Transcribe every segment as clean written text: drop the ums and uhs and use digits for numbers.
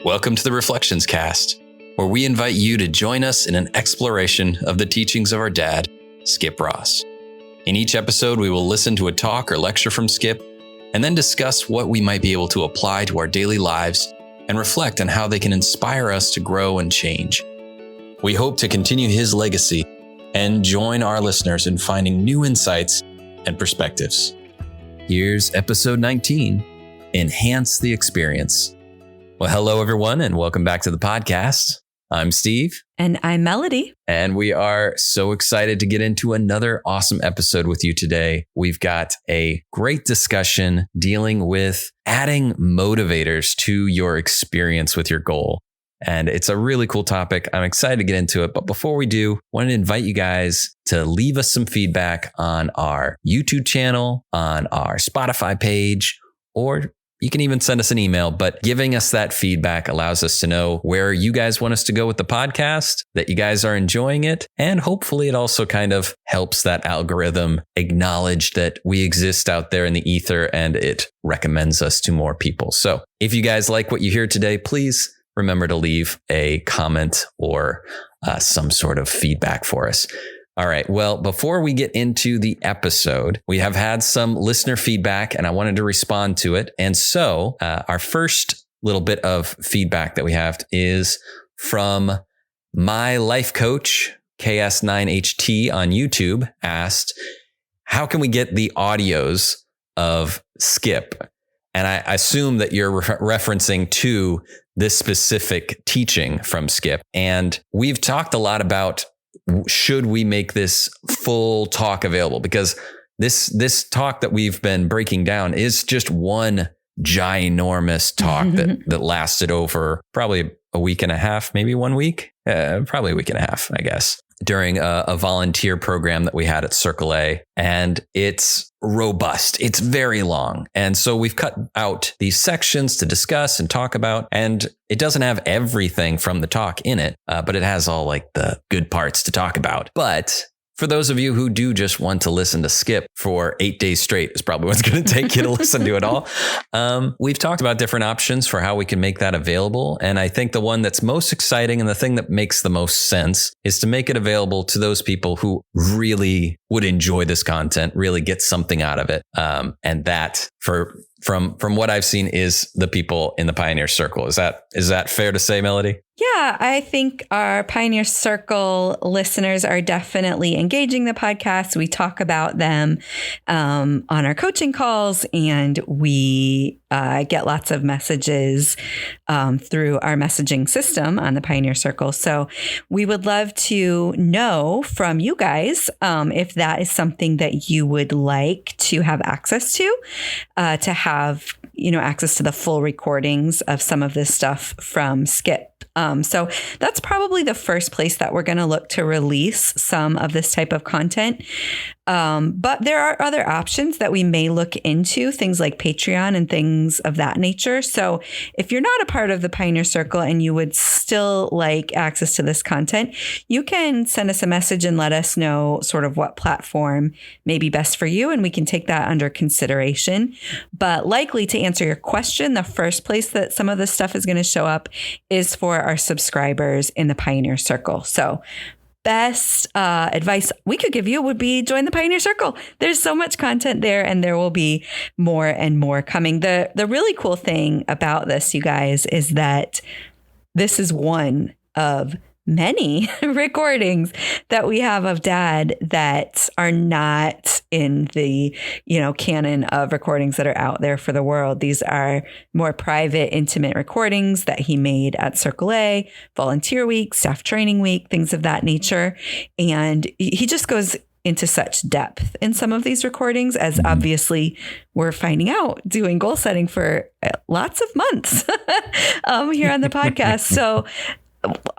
Welcome to the Reflections Cast, where we invite you to join us in an exploration of the teachings of our dad, Skip Ross. In each episode, we will listen to a talk or lecture from Skip, and then discuss what we might be able to apply to our daily lives and reflect on how they can inspire us to grow and change. We hope to continue his legacy and join our listeners in finding new insights and perspectives. Here's episode 19, Enhance the Experience. Well, hello, everyone, and welcome back to the podcast. I'm Steve. And I'm Melody. And we are so excited to get into another awesome episode with you today. We've got a great discussion dealing with adding motivators to your experience with your goal. And it's a really cool topic. I'm excited to get into it. But before we do, I wanted to invite you guys to leave us some feedback on our YouTube channel, on our Spotify page, or you can even send us an email, but giving us that feedback allows us to know where you guys want us to go with the podcast, that you guys are enjoying it. And hopefully it also kind of helps that algorithm acknowledge that we exist out there in the ether and it recommends us to more people. So if you guys like what you hear today, please remember to leave a comment or some sort of feedback for us. All right. Well, before we get into the episode, we have had some listener feedback and I wanted to respond to it. And so our first little bit of feedback that we have is from my life coach, KS9HT on YouTube, asked, how can we get the audios of Skip? And I assume that you're referencing to this specific teaching from Skip. And we've talked a lot about, should we make this full talk available? Because this talk that we've been breaking down is just one ginormous talk that lasted over probably a week and a half, maybe 1 week, probably a week and a half, I guess, during a volunteer program that we had at Circle A. And it's robust. It's very long. And so we've cut out these sections to discuss and talk about. And it doesn't have everything from the talk in it, but it has all like the good parts to talk about. But for those of you who do just want to listen to Skip for 8 days straight, is probably what's going to take you to listen to it all. We've talked about different options for how we can make that available. And I think the one that's most exciting and the thing that makes the most sense is to make it available to those people who really would enjoy this content, really get something out of it. And that from what I've seen is the people in the Pioneer Circle. Is that fair to say, Melody? Yeah, I think our Pioneer Circle listeners are definitely engaging the podcast. We talk about them on our coaching calls, and we get lots of messages through our messaging system on the Pioneer Circle. So we would love to know from you guys if that is something that you would like to have access to have access to the full recordings of some of this stuff from Skip. So that's probably the first place that we're going to look to release some of this type of content. But there are other options that we may look into, things like Patreon and things of that nature. So if you're not a part of the Pioneer Circle and you would still like access to this content, you can send us a message and let us know sort of what platform may be best for you, and we can take that under consideration. But likely, to answer your question, the first place that some of this stuff is going to show up is for our subscribers in the Pioneer Circle. So best advice we could give you would be join the Pioneer Circle. There's so much content there, and there will be more and more coming. The really cool thing about this, you guys, is that this is one of many recordings that we have of Dad that are not in the, canon of recordings that are out there for the world. These are more private, intimate recordings that he made at Circle A, Volunteer Week, Staff Training Week, things of that nature. And he just goes into such depth in some of these recordings, as obviously we're finding out doing goal setting for lots of months here on the podcast. So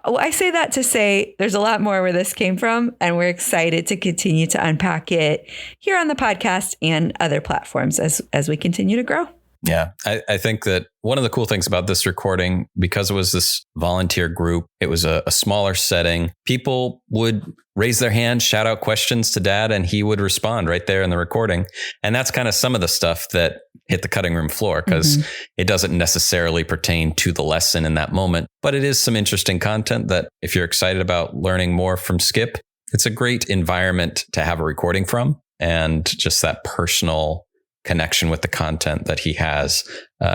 I say that to say there's a lot more where this came from, and we're excited to continue to unpack it here on the podcast and other platforms as we continue to grow. Yeah, I think that one of the cool things about this recording, because it was this volunteer group, it was a smaller setting, people would raise their hand, shout out questions to Dad, and he would respond right there in the recording. And that's kind of some of the stuff that hit the cutting room floor because it doesn't necessarily pertain to the lesson in that moment. But it is some interesting content that if you're excited about learning more from Skip, it's a great environment to have a recording from, and just that personal connection with the content that he has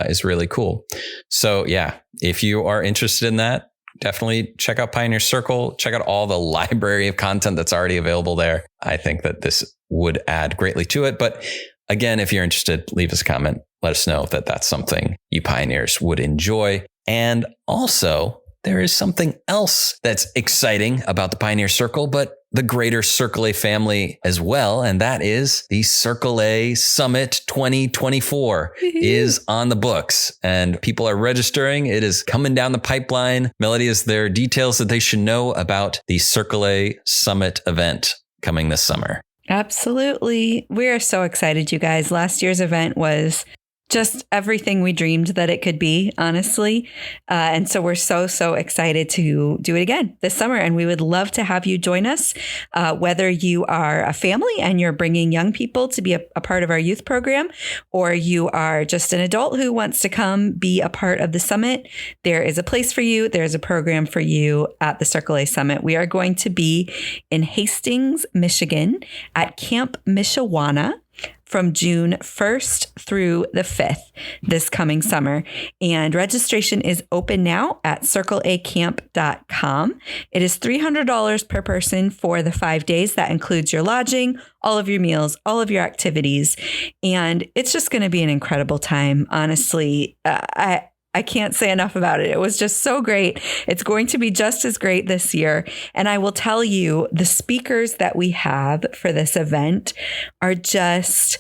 is really cool. So yeah, if you are interested in that, definitely check out Pioneer Circle. Check out all the library of content that's already available there. I think that this would add greatly to it. But again, if you're interested, leave us a comment. Let us know that that's something you pioneers would enjoy. And also, there is something else that's exciting about the Pioneer Circle, but the greater Circle A family as well. And that is the Circle A Summit 2024 is on the books and people are registering. It is coming down the pipeline. Melody, is there details that they should know about the Circle A Summit event coming this summer? Absolutely. We are so excited, you guys. Last year's event was just everything we dreamed that it could be, honestly. And so we're so excited to do it again this summer. And we would love to have you join us, whether you are a family and you're bringing young people to be a part of our youth program, or you are just an adult who wants to come be a part of the summit. There is a place for you. There's a program for you at the Circle A Summit. We are going to be in Hastings, Michigan at Camp Mishawana from June 1st through the 5th this coming summer. And registration is open now at circleacamp.com. It is $300 per person for the 5 days. That includes your lodging, all of your meals, all of your activities. And it's just going to be an incredible time. Honestly, I can't say enough about it. It was just so great. It's going to be just as great this year. And I will tell you, the speakers that we have for this event are just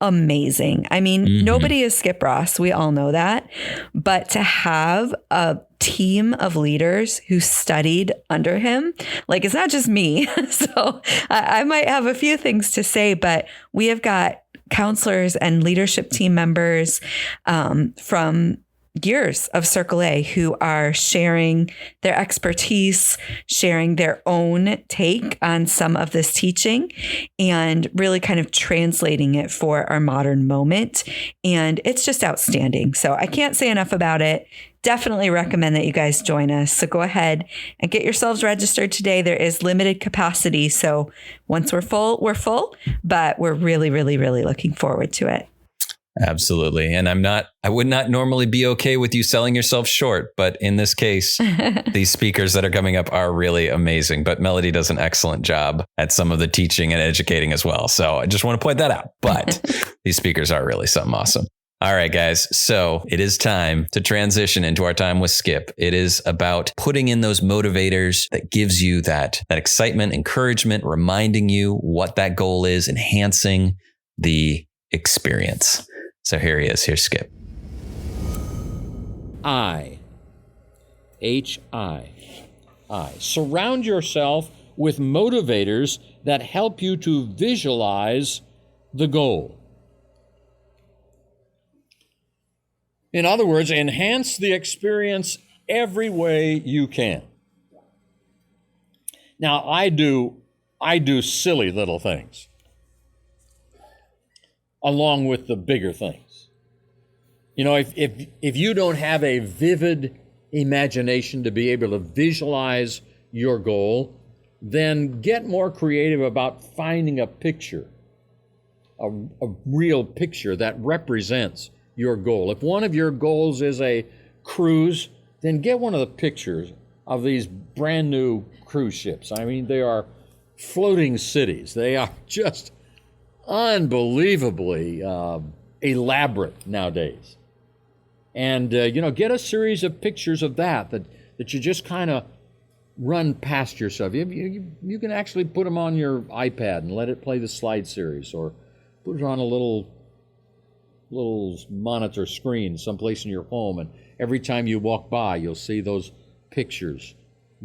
amazing. I mean, nobody is Skip Ross. We all know that. But to have a team of leaders who studied under him, like, it's not just me. So I might have a few things to say, but we have got counselors and leadership team members from years of Circle A who are sharing their expertise, sharing their own take on some of this teaching, and really kind of translating it for our modern moment. And it's just outstanding. So I can't say enough about it. Definitely recommend that you guys join us. So go ahead and get yourselves registered today. There is limited capacity. So once we're full, but we're really looking forward to it. Absolutely. And I would not normally be okay with you selling yourself short, but in this case, these speakers that are coming up are really amazing. But Melody does an excellent job at some of the teaching and educating as well. So I just want to point that out. But these speakers are really something awesome. All right, guys. So it is time to transition into our time with Skip. It is about putting in those motivators that gives you that excitement, encouragement, reminding you what that goal is, enhancing the experience. So here he is. Here's Skip. I. Surround yourself with motivators that help you to visualize the goal. In other words, enhance the experience every way you can. Now, I do silly little things along with the bigger things. You know, if you don't have a vivid imagination to be able to visualize your goal, then get more creative about finding a picture, a real picture that represents your goal. If one of your goals is a cruise, then get one of the pictures of these brand new cruise ships. I mean, they are floating cities. They are just unbelievably elaborate nowadays. And, get a series of pictures of that you just kind of run past yourself. You can actually put them on your iPad and let it play the slide series, or put it on a little monitor screen someplace in your home, and every time you walk by, you'll see those pictures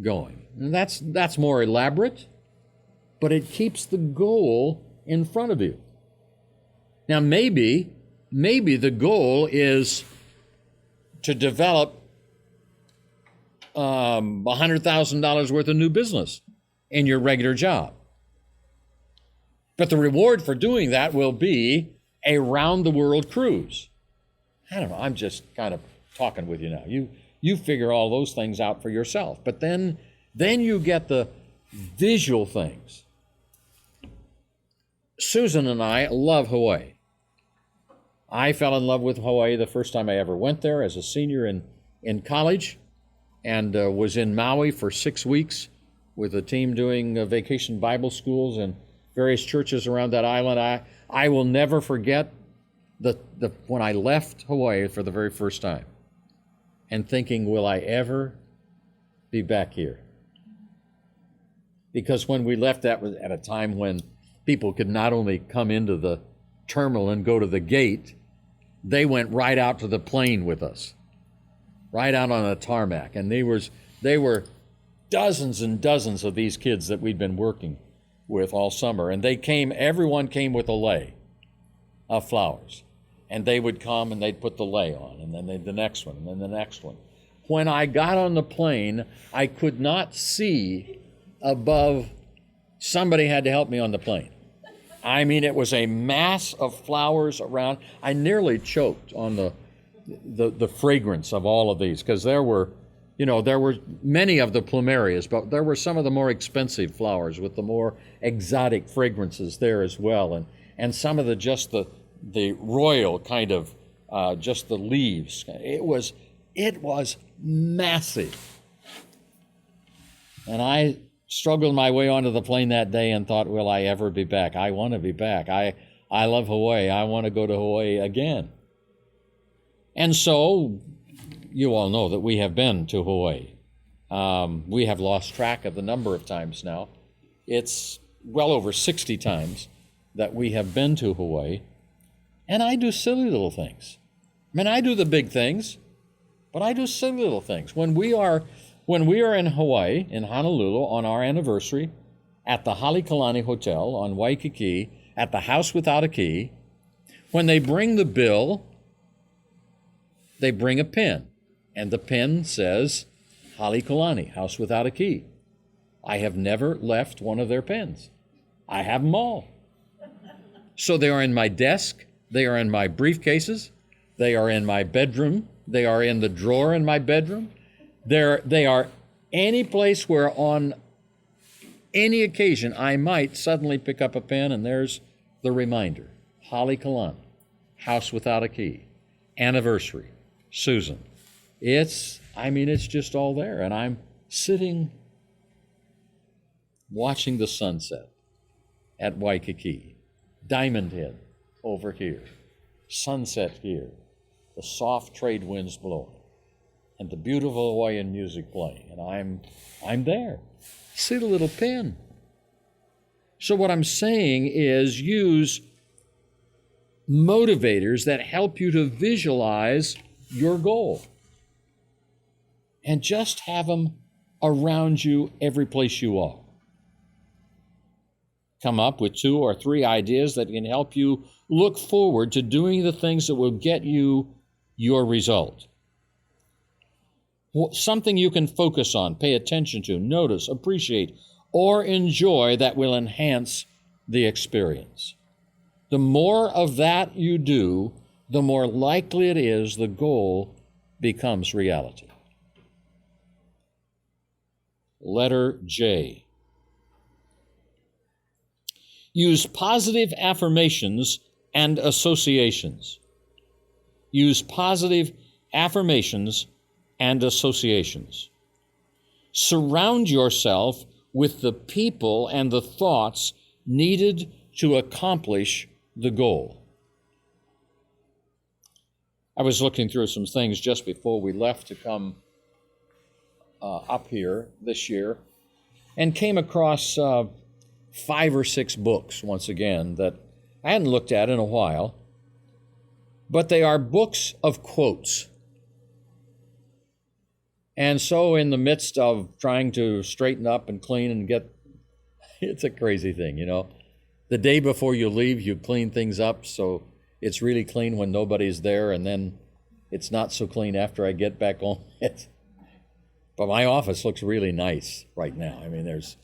going. And that's more elaborate, but it keeps the goal in front of you. Now, maybe the goal is to develop $100,000 worth of new business in your regular job. But the reward for doing that will be a round-the-world cruise. I don't know, I'm just kind of talking with you now. You figure all those things out for yourself. But then you get the visual things. Susan and I love Hawaii. I fell in love with Hawaii the first time I ever went there as a senior in college, and was in Maui for 6 weeks with a team doing vacation Bible schools and various churches around that island. I will never forget when I left Hawaii for the very first time and thinking, will I ever be back here? Because when we left, that was at a time when people could not only come into the terminal and go to the gate, they went right out to the plane with us, right out on a tarmac. And they were dozens and dozens of these kids that we'd been working with all summer. And everyone came with a lei of flowers. And they would come and they'd put the lei on, and then the next one, and then the next one. When I got on the plane, I could not see above. Somebody had to help me on the plane. I mean, it was a mass of flowers around. I nearly choked on the fragrance of all of these, because there were many of the plumerias, but there were some of the more expensive flowers with the more exotic fragrances there as well, and some of the royal kind of, just the leaves. It was massive. And I struggled my way onto the plane that day and thought, will I ever be back? I want to be back. I love Hawaii. I want to go to Hawaii again. And so, you all know that we have been to Hawaii. We have lost track of the number of times now. It's well over 60 times that we have been to Hawaii. And I do silly little things. I mean, I do the big things, but I do silly little things. When we are in Hawaii, in Honolulu, on our anniversary, at the Halekulani Hotel on Waikiki, at the House Without a Key, when they bring the bill, they bring a pen, and the pen says, Halekulani, House Without a Key. I have never left one of their pens. I have them all. So they are in my desk. They are in my briefcases. They are in my bedroom. They are in the drawer in my bedroom. They are any place where on any occasion I might suddenly pick up a pen, and there's the reminder. Halekulani, House Without a Key, anniversary, Susan. It's just all there. And I'm sitting watching the sunset at Waikiki, Diamond Head over here, sunset here, the soft trade winds blowing, and the beautiful Hawaiian music playing, and I'm there. See the little pen. So what I'm saying is use motivators that help you to visualize your goal, and just have them around you every place you are. Come up with 2 or 3 ideas that can help you look forward to doing the things that will get you your result. Something you can focus on, pay attention to, notice, appreciate, or enjoy that will enhance the experience. The more of that you do, the more likely it is the goal becomes reality. Letter J. Use positive affirmations and associations. Use positive affirmations and associations. Surround yourself with the people and the thoughts needed to accomplish the goal. I was looking through some things just before we left to come up here this year, and came across 5 or 6 books, once again, that I hadn't looked at in a while, but they are books of quotes. And so in the midst of trying to straighten up and clean and it's a crazy thing, you know. The day before you leave, you clean things up so it's really clean when nobody's there, and then it's not so clean after I get back home. But my office looks really nice right now. I mean, there's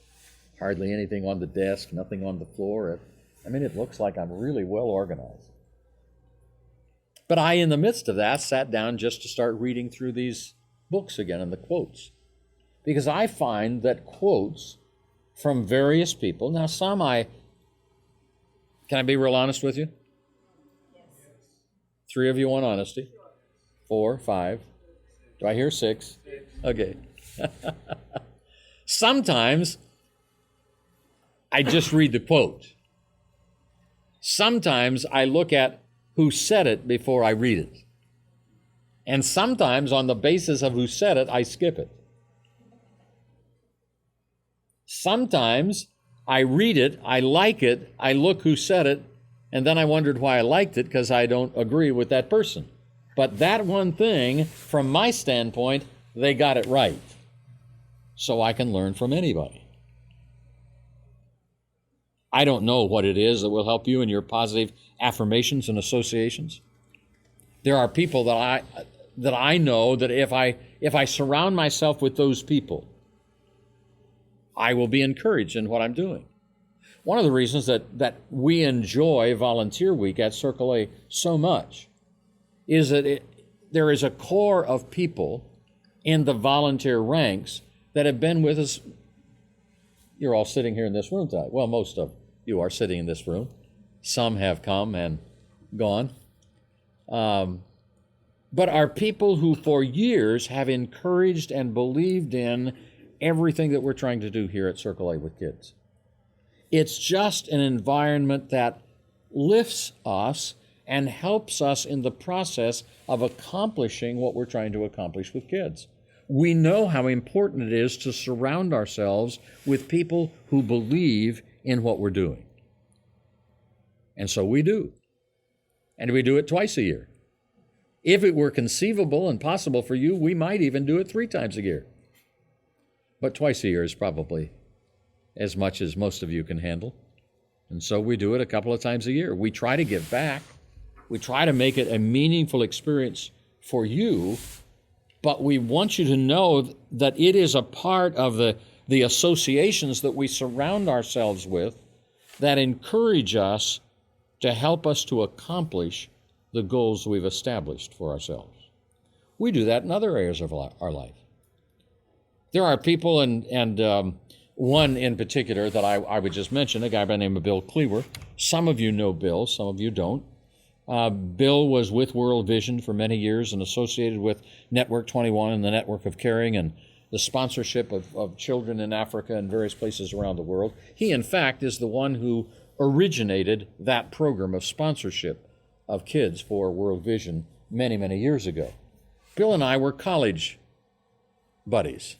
hardly anything on the desk, nothing on the floor. It looks like I'm really well organized. But I, in the midst of that, sat down just to start reading through these books again and the quotes. Because I find that quotes from various people, now can I be real honest with you? Yes. 3 of you want honesty. 4, 5. Do I hear 6? Okay. Sometimes I just read the quote. Sometimes I look at who said it before I read it. And sometimes on the basis of who said it, I skip it. Sometimes I read it, I like it, I look who said it, and then I wondered why I liked it because I don't agree with that person. But that one thing, from my standpoint, they got it right. So I can learn from anybody. I don't know what it is that will help you in your positive affirmations and associations. There are people that I know that if I surround myself with those people, I will be encouraged in what I'm doing. One of the reasons that we enjoy Volunteer Week at Circle A so much is that there is a core of people in the volunteer ranks that have been with us. You're all sitting here in this room tonight. Well, most of you are sitting in this room. Some have come and gone. But are people who for years have encouraged and believed in everything that we're trying to do here at Circle A with kids. It's just an environment that lifts us and helps us in the process of accomplishing what we're trying to accomplish with kids. We know how important it is to surround ourselves with people who believe in what we're doing. And so we do. And we do it twice a year. If it were conceivable and possible for you, we might even do it 3 times a year. But twice a year is probably as much as most of you can handle. And so we do it a couple of times a year. We try to give back. We try to make it a meaningful experience for you, but we want you to know that it is a part of the associations that we surround ourselves with that encourage us to help us to accomplish the goals we've established for ourselves. We do that in other areas of our life. There are people, and one in particular that I would just mention, a guy by the name of Bill Cleaver. Some of you know Bill, some of you don't. Bill was with World Vision for many years and associated with Network 21 and the Network of Caring and the sponsorship of children in Africa and various places around the world. He, in fact, is the one who originated that program of sponsorship of kids for World Vision many, many years ago. Bill and I were college buddies.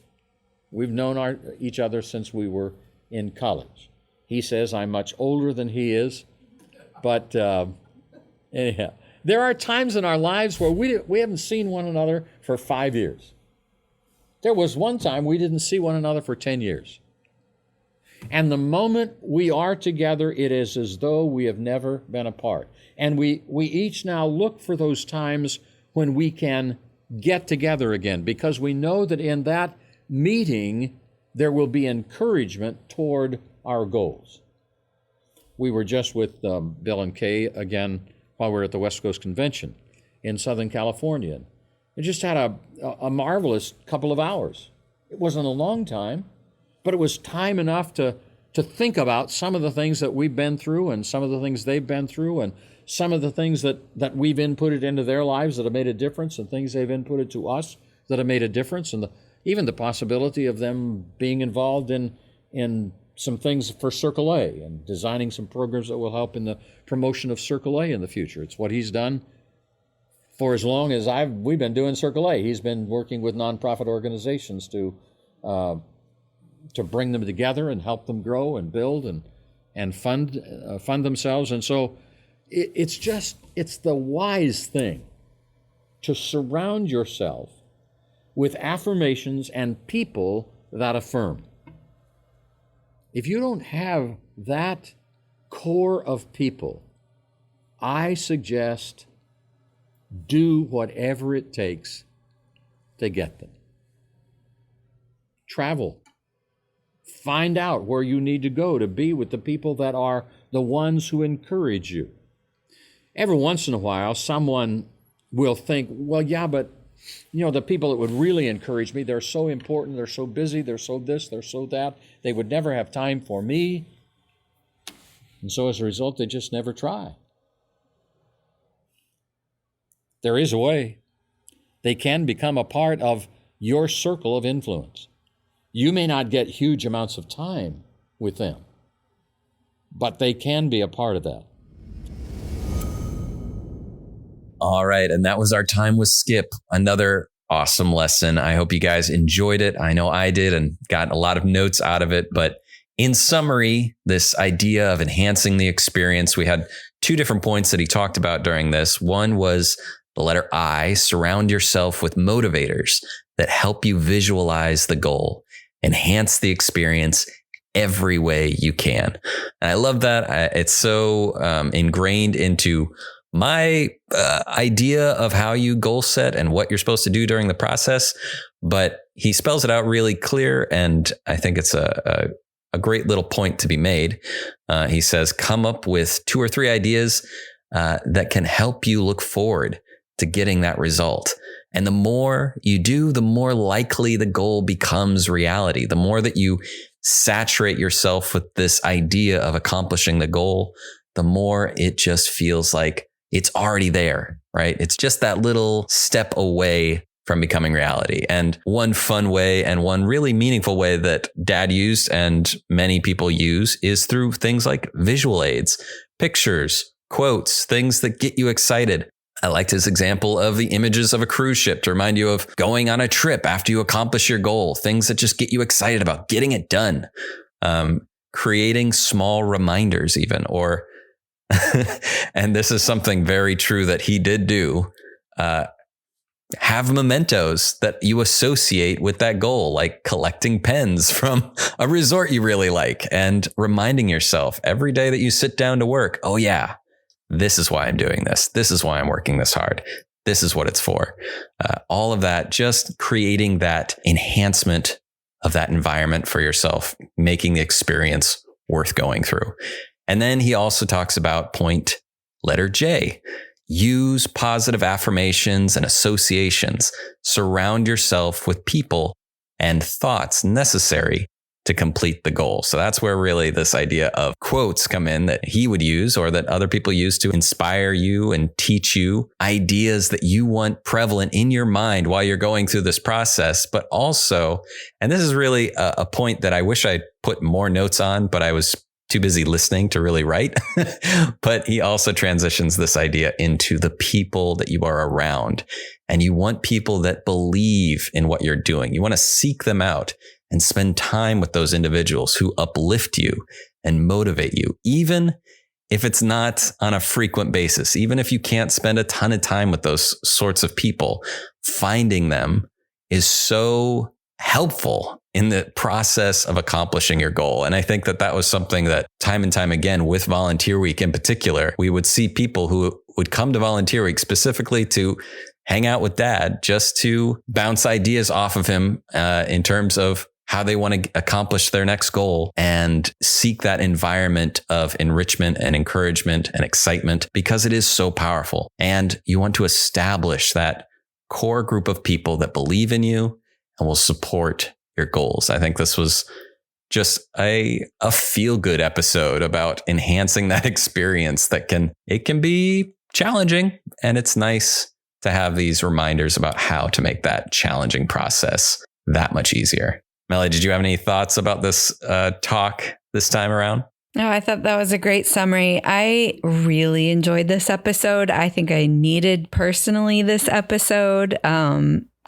We've known each other since we were in college. He says I'm much older than he is, but anyhow, there are times in our lives where we haven't seen one another for 5 years. There was one time we didn't see one another for 10 years. And the moment we are together, it is as though we have never been apart. And we each now look for those times when we can get together again, because we know that in that meeting, there will be encouragement toward our goals. We were just with Bill and Kay again while we were at the West Coast Convention in Southern California. We just had a marvelous couple of hours. It wasn't a long time, but it was time enough to think about some of the things that we've been through and some of the things they've been through and some of the things that we've inputted into their lives that have made a difference and things they've inputted to us that have made a difference, and even the possibility of them being involved in some things for Circle A and designing some programs that will help in the promotion of Circle A in the future. It's what he's done for as long as we've been doing Circle A. He's been working with nonprofit organizations to bring them together and help them grow and build and fund themselves. And so it's the wise thing to surround yourself with affirmations and people that affirm. If you don't have that core of people, I suggest do whatever it takes to get them. Travel. Find out where you need to go to be with the people that are the ones who encourage you. Every once in a while, someone will think, well, yeah, but the people that would really encourage me, they're so important, they're so busy, they're so this, they're so that, they would never have time for me. And so as a result, they just never try. There is a way. They can become a part of your circle of influence. You may not get huge amounts of time with them, but they can be a part of that. All right. And that was our time with Skip. Another awesome lesson. I hope you guys enjoyed it. I know I did and got a lot of notes out of it. But in summary, this idea of enhancing the experience, we had two different points that he talked about during this. One was the letter I, surround yourself with motivators that help you visualize the goal, enhance the experience every way you can. And I love that. It's so ingrained into my idea of how you goal set and what you're supposed to do during the process. But he spells it out really clear. And I think it's a great little point to be made. He says, come up with 2 or 3 ideas that can help you look forward to getting that result. And the more you do, the more likely the goal becomes reality. The more that you saturate yourself with this idea of accomplishing the goal, the more it just feels like it's already there, right? It's just that little step away from becoming reality. And one fun way and one really meaningful way that Dad used and many people use is through things like visual aids, pictures, quotes, things that get you excited. I liked his example of the images of a cruise ship to remind you of going on a trip after you accomplish your goal, things that just get you excited about getting it done, creating small reminders even, or, and this is something very true that he did do, have mementos that you associate with that goal, like collecting pens from a resort you really like and reminding yourself every day that you sit down to work, oh yeah, this is why I'm doing this. This is why I'm working this hard. This is what it's for. All of that, just creating that enhancement of that environment for yourself, making the experience worth going through. And then he also talks about point letter J. Use positive affirmations and associations. Surround yourself with people and thoughts necessary to complete the goal. So that's where really this idea of quotes come in that he would use or that other people use to inspire you and teach you ideas that you want prevalent in your mind while you're going through this process. But also, and this is really a point that I wish I put more notes on, but I was too busy listening to really write. But he also transitions this idea into the people that you are around. And you want people that believe in what you're doing. You want to seek them out and spend time with those individuals who uplift you and motivate you, even if it's not on a frequent basis, even if you can't spend a ton of time with those sorts of people. Finding them is so helpful in the process of accomplishing your goal. And I think that that was something that time and time again with Volunteer Week in particular, we would see people who would come to Volunteer Week specifically to hang out with Dad, just to bounce ideas off of him in terms of how they want to accomplish their next goal and seek that environment of enrichment and encouragement and excitement, because it is so powerful. And you want to establish that core group of people that believe in you and will support your goals. I think this was just a feel-good episode about enhancing that experience it can be challenging, and it's nice to have these reminders about how to make that challenging process that much easier. Melly, did you have any thoughts about this talk this time around? No, I thought that was a great summary. I really enjoyed this episode. I think I needed personally this episode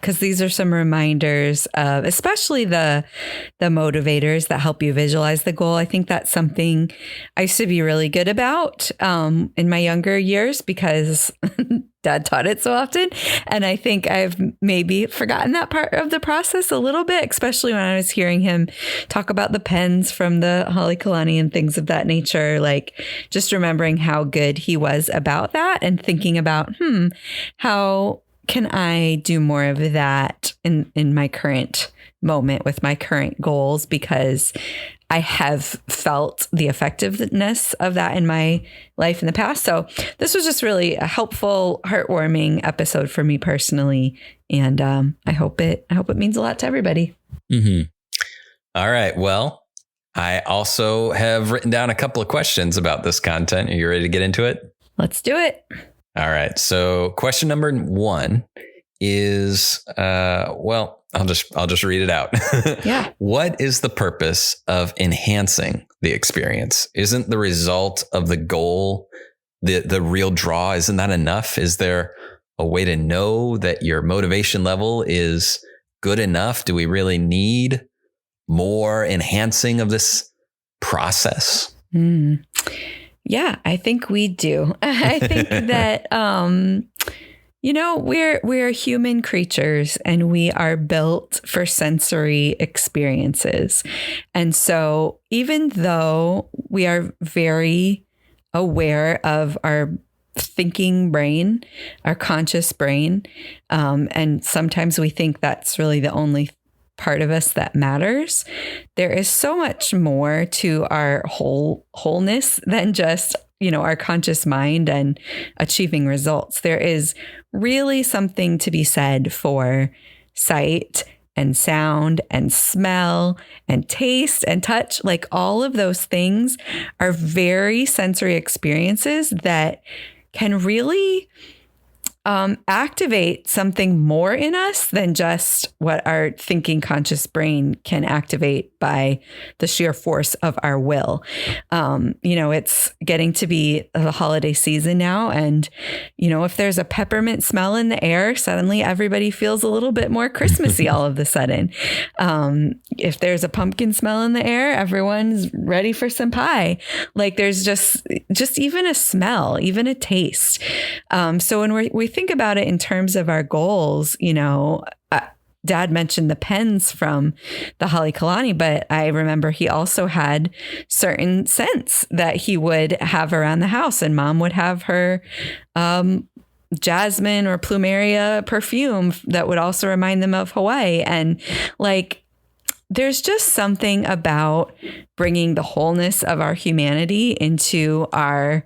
because these are some reminders of, especially the motivators that help you visualize the goal. I think that's something I used to be really good about in my younger years because Dad taught it so often. And I think I've maybe forgotten that part of the process a little bit, especially when I was hearing him talk about the pens from the Holly Kalani and things of that nature, like just remembering how good he was about that and thinking about, how can I do more of that in my current moment with my current goals? Because I have felt the effectiveness of that in my life in the past. So this was just really a helpful, heartwarming episode for me personally. And I hope it means a lot to everybody. Mm-hmm. All right. Well, I also have written down a couple of questions about this content. Are you ready to get into it? Let's do it. All right. So question number 1 is, I'll just read it out. Yeah. What is the purpose of enhancing the experience? Isn't the result of the goal the real draw? Isn't that enough? Is there a way to know that your motivation level is good enough? Do we really need more enhancing of this process? Yeah, I think we do. I think that, we're human creatures and we are built for sensory experiences. And so even though we are very aware of our thinking brain, our conscious brain, and sometimes we think that's really the only part of us that matters, there is so much more to our wholeness than just, our conscious mind and achieving results. There is really something to be said for sight and sound and smell and taste and touch. Like all of those things are very sensory experiences that can really activate something more in us than just what our thinking conscious brain can activate by the sheer force of our will. It's getting to be the holiday season now. And, if there's a peppermint smell in the air, suddenly everybody feels a little bit more Christmassy all of a sudden. If there's a pumpkin smell in the air, everyone's ready for some pie. Like there's just even a smell, even a taste. So when we think about it in terms of our goals, Dad mentioned the pens from the Holly Kalani, but I remember he also had certain scents that he would have around the house, and Mom would have her jasmine or plumeria perfume that would also remind them of Hawaii. And there's just something about bringing the wholeness of our humanity into our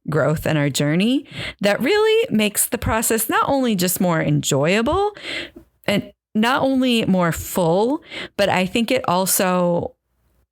growth and our journey that really makes the process not only just more enjoyable and not only more full, but I think it also,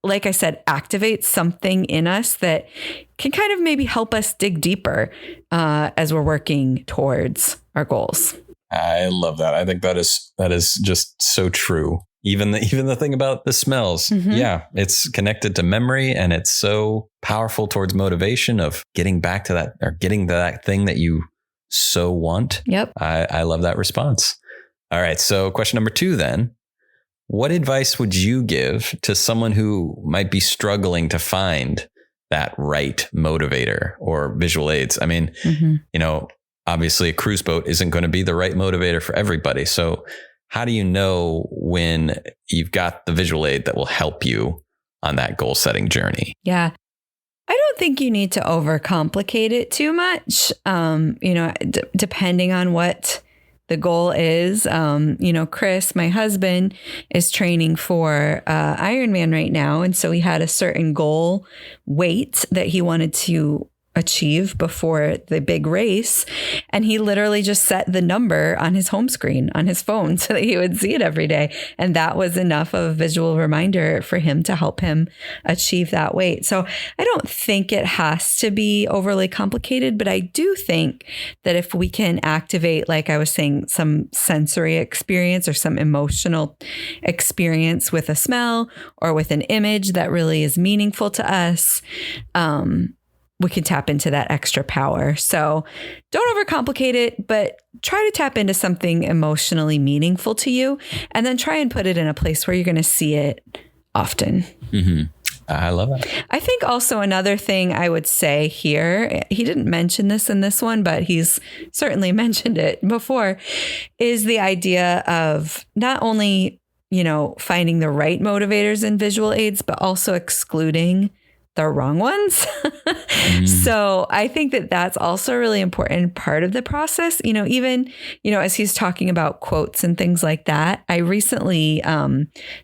like I said, activates something in us that can kind of maybe help us dig deeper as we're working towards our goals. I love that. I think that is just so true. Even the thing about the smells. Mm-hmm. Yeah, it's connected to memory and it's so powerful towards motivation of getting back to that or getting to that thing that you so want. Yep. I love that response. All right. So question number 2 then, what advice would you give to someone who might be struggling to find that right motivator or visual aids? I mean, obviously a cruise boat isn't going to be the right motivator for everybody. So how do you know when you've got the visual aid that will help you on that goal setting journey? Yeah. I don't think you need to overcomplicate it too much. Depending on what the goal is, Chris, my husband, is training for Ironman right now. And so he had a certain goal weight that he wanted to achieve before the big race. And he literally just set the number on his home screen on his phone so that he would see it every day. And that was enough of a visual reminder for him to help him achieve that weight. So I don't think it has to be overly complicated, but I do think that if we can activate, like I was saying, some sensory experience or some emotional experience with a smell or with an image that really is meaningful to us, we can tap into that extra power. So don't overcomplicate it, but try to tap into something emotionally meaningful to you and then try and put it in a place where you're going to see it often. Mm-hmm. I love it. I think also another thing I would say here, he didn't mention this in this one, but he's certainly mentioned it before, is the idea of not only, finding the right motivators and visual aids, but also excluding the wrong ones. So I think that that's also a really important part of the process. Even, as he's talking about quotes and things like that, I recently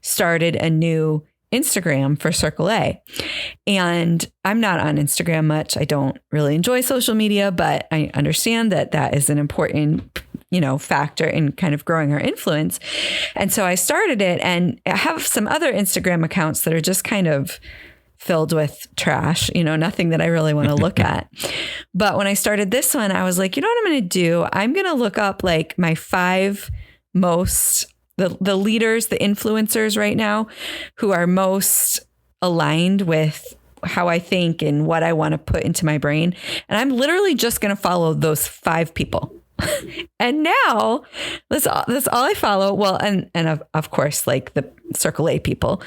started a new Instagram for Circle A. And I'm not on Instagram much. I don't really enjoy social media, but I understand that that is an important factor in kind of growing our influence. And so I started it, and I have some other Instagram accounts that are just kind of filled with trash, nothing that I really want to look at. But when I started this one, I was like, you know what I'm going to do? I'm going to look up like my 5 most, the leaders, the influencers right now who are most aligned with how I think and what I want to put into my brain. And I'm literally just going to follow those 5 people. And now that's all I follow. Well, and of course, like the Circle A people.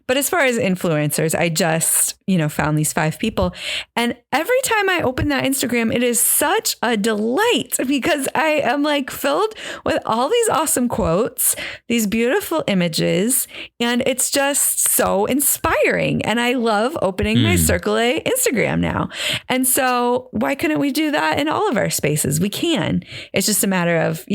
But as far as influencers, I just, found these 5 people. And every time I open that Instagram, it is such a delight because I am like filled with all these awesome quotes, these beautiful images, and it's just so inspiring. And I love opening my Circle A Instagram now. And so why couldn't we do that in all of our spaces? We can. It's just a matter of,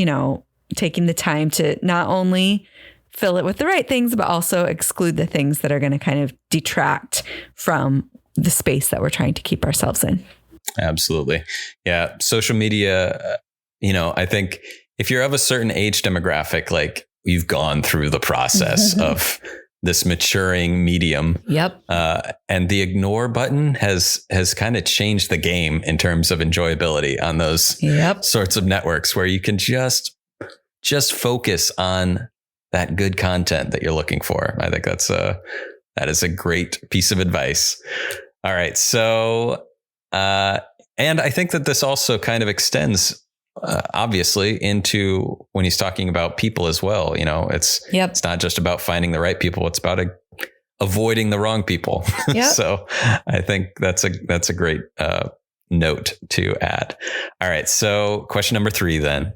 taking the time to not only fill it with the right things, but also exclude the things that are going to kind of detract from the space that we're trying to keep ourselves in. Absolutely. Yeah. Social media, I think if you're of a certain age demographic, like you've gone through the process of this maturing medium. Yep. And the ignore button has kind of changed the game in terms of enjoyability on those sorts of networks where you can just focus on that good content that you're looking for. I think that is a great piece of advice. All right. So, and I think that this also kind of extends, obviously, into when he's talking about people as well. It's not just about finding the right people. It's about avoiding the wrong people. Yep. So I think that's a great note to add. All right. So question number 3 then.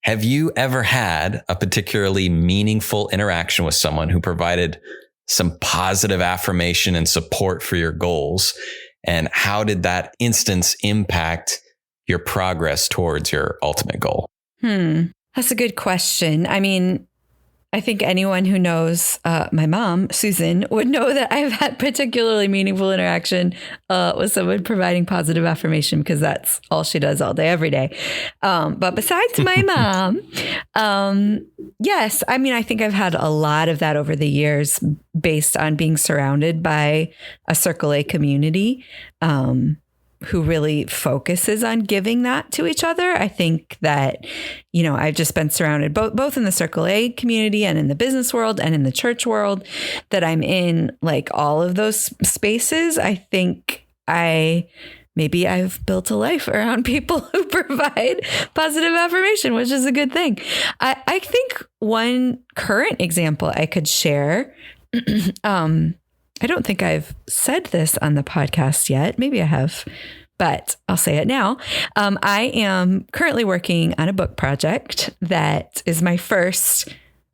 Have you ever had a particularly meaningful interaction with someone who provided some positive affirmation and support for your goals? And how did that instance impact your progress towards your ultimate goal? That's a good question. I mean, I think anyone who knows my mom, Susan, would know that I've had particularly meaningful interaction with someone providing positive affirmation because that's all she does all day, every day. But besides my mom, yes, I mean, I think I've had a lot of that over the years based on being surrounded by a Circle A community who really focuses on giving that to each other. I think that, I've just been surrounded both in the Circle A community and in the business world and in the church world that I'm in, like all of those spaces. I think maybe I've built a life around people who provide positive affirmation, which is a good thing. I think one current example I could share, I don't think I've said this on the podcast yet. Maybe I have, but I'll say it now. I am currently working on a book project that is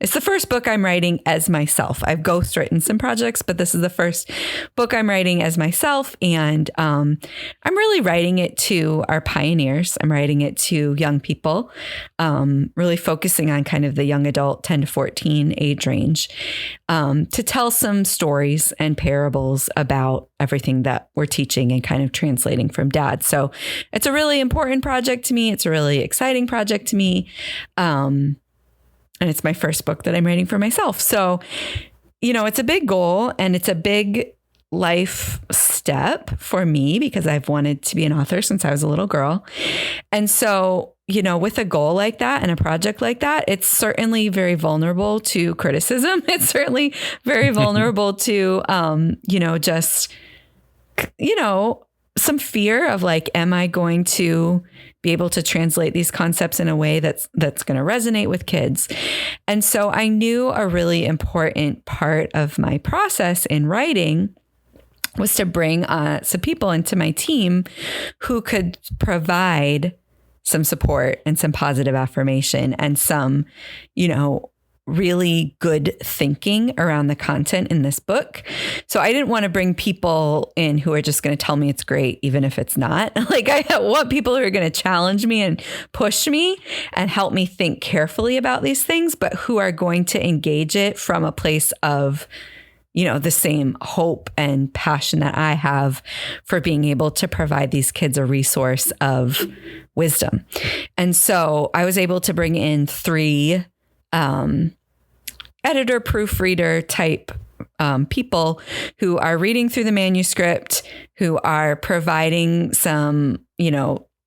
it's the first book I'm writing as myself. I've ghostwritten some projects, but this is the first book I'm writing as myself. And I'm really writing it to our pioneers. I'm writing it to young people, really focusing on kind of the young adult 10 to 14 age range, to tell some stories and parables about everything that we're teaching and kind of translating from Dad. So it's a really important project to me. It's a really exciting project to me. And it's my first book that I'm writing for myself. So, it's a big goal and it's a big life step for me because I've wanted to be an author since I was a little girl. And so, with a goal like that and a project like that, it's certainly very vulnerable to criticism. It's certainly very vulnerable to, some fear of like, am I going to be able to translate these concepts in a way that's going to resonate with kids? And so I knew a really important part of my process in writing was to bring some people into my team who could provide some support and some positive affirmation and some, really good thinking around the content in this book. So I didn't want to bring people in who are just going to tell me it's great, even if it's not. Like I want people who are going to challenge me and push me and help me think carefully about these things, but who are going to engage it from a place of, the same hope and passion that I have for being able to provide these kids a resource of wisdom. And so I was able to bring in 3 editor, proofreader type people who are reading through the manuscript, who are providing some,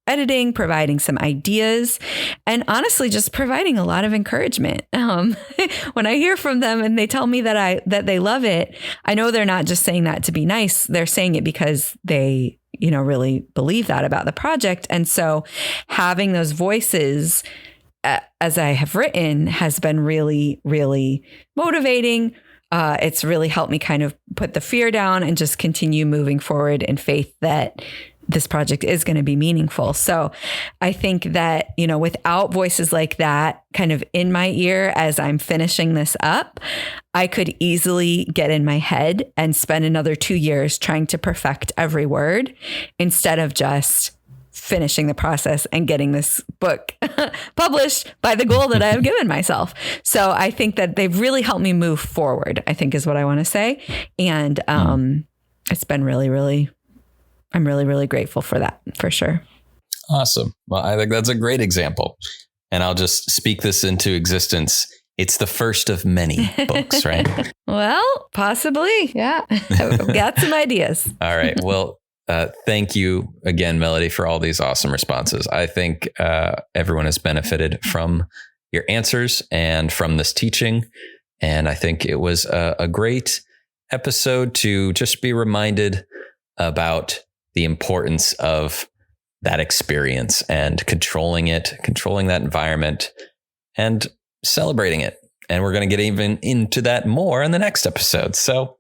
editing, providing some ideas, and honestly, just providing a lot of encouragement. When I hear from them and they tell me that they love it, I know they're not just saying that to be nice. They're saying it because they, really believe that about the project. And so having those voices, as I have written, has been really, really motivating. It's really helped me kind of put the fear down and just continue moving forward in faith that this project is going to be meaningful. So I think that, without voices like that kind of in my ear as I'm finishing this up, I could easily get in my head and spend another 2 years trying to perfect every word instead of just finishing the process and getting this book published by the goal that I have given myself. So I think that they've really helped me move forward, I think is what I want to say. And it's been I'm really, really grateful for that, for sure. Awesome. Well, I think that's a great example. And I'll just speak this into existence. It's the first of many books, right? Well, possibly. Yeah. I've got some ideas. All right. Well, thank you again, Melody, for all these awesome responses. I think everyone has benefited from your answers and from this teaching. And I think it was a great episode to just be reminded about the importance of that experience and controlling that environment and celebrating it. And we're going to get even into that more in the next episode. So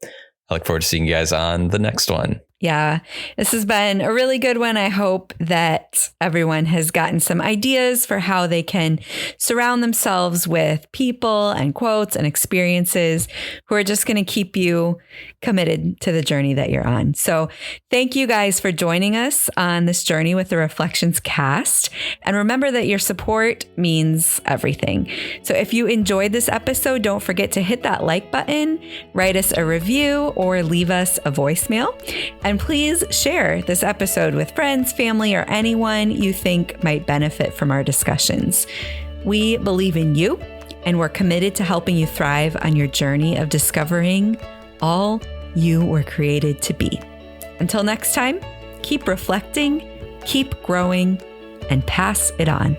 I look forward to seeing you guys on the next one. Yeah, this has been a really good one. I hope that everyone has gotten some ideas for how they can surround themselves with people and quotes and experiences who are just going to keep you committed to the journey that you're on. So thank you guys for joining us on this journey with the Reflections Cast. And remember that your support means everything. So if you enjoyed this episode, don't forget to hit that like button, write us a review, or leave us a voicemail. And please share this episode with friends, family, or anyone you think might benefit from our discussions. We believe in you, and we're committed to helping you thrive on your journey of discovering all you were created to be. Until next time, keep reflecting, keep growing, and pass it on.